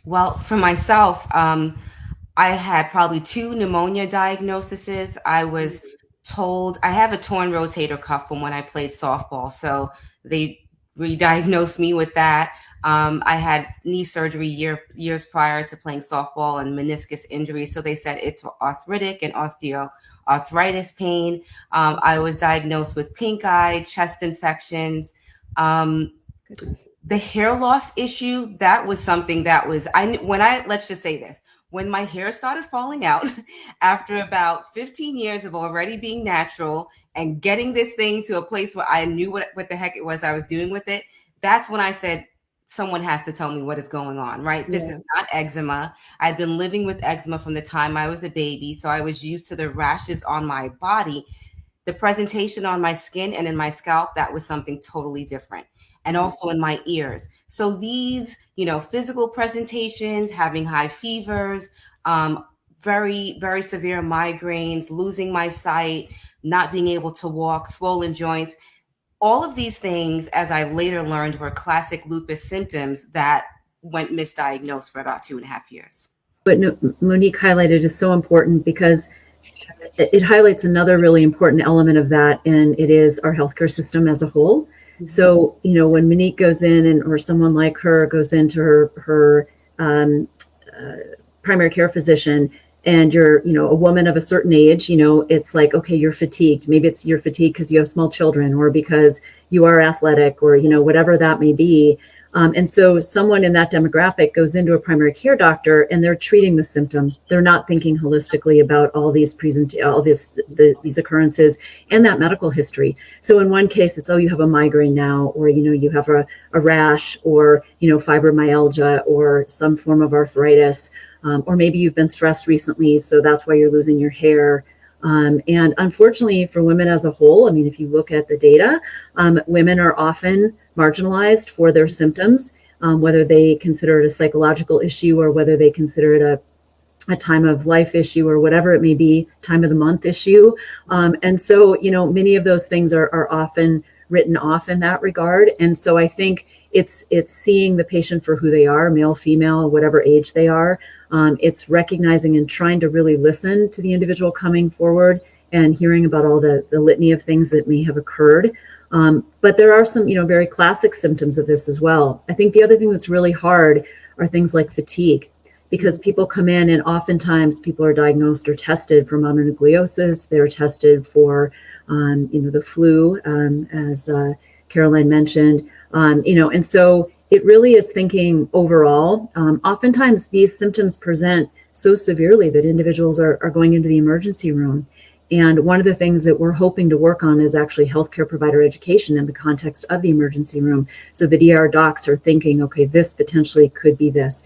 Well, for myself, I had probably two pneumonia diagnoses. I was told I have a torn rotator cuff from when I played softball, so they re-diagnosed me with that. I had knee surgery years prior to playing softball and meniscus injury, so they said it's arthritic and osteoarthritis pain. I was diagnosed with pink eye, chest infections. Goodness. The hair loss issue, that was something that was let's just say this, when my hair started falling out after about 15 years of already being natural and getting this thing to a place where I knew what the heck it was I was doing with it, that's when I said someone has to tell me what is going on, right? This Yeah. is not eczema. I'd been living with eczema from the time I was a baby, so I was used to the rashes on my body. The presentation on my skin and in my scalp, that was something totally different. And also in my ears. So these, physical presentations, having high fevers, very, very severe migraines, losing my sight, not being able to walk, swollen joints, all of these things, as I later learned, were classic lupus symptoms that went misdiagnosed for about 2.5 years. What Monique highlighted is so important because it highlights another really important element of that, and it is our healthcare system as a whole. So, when Monique goes in or someone like her goes into her primary care physician, and you're, a woman of a certain age, it's like, okay, you're fatigued. Maybe you're fatigued because you have small children or because you are athletic or, whatever that may be. And so someone in that demographic goes into a primary care doctor and they're treating the symptom. They're not thinking holistically about all these these occurrences and that medical history. So in one case, it's, oh, you have a migraine now, or, you have a rash, or, fibromyalgia, or some form of arthritis, or maybe you've been stressed recently, so that's why you're losing your hair. And unfortunately for women as a whole, I mean, if you look at the data, women are often marginalized for their symptoms, whether they consider it a psychological issue or whether they consider it a time of life issue or whatever it may be, time of the month issue. And so, many of those things are often written off in that regard. And so I think it's seeing the patient for who they are, male, female, whatever age they are. It's recognizing and trying to really listen to the individual coming forward and hearing about all the litany of things that may have occurred. But there are some, very classic symptoms of this as well. I think the other thing that's really hard are things like fatigue, because people come in and oftentimes people are diagnosed or tested for mononucleosis. They're tested for, the flu, as Caroline mentioned, and so it really is thinking overall. Oftentimes these symptoms present so severely that individuals are going into the emergency room. And one of the things that we're hoping to work on is actually healthcare provider education in the context of the emergency room, so that ER docs are thinking, okay, this potentially could be this.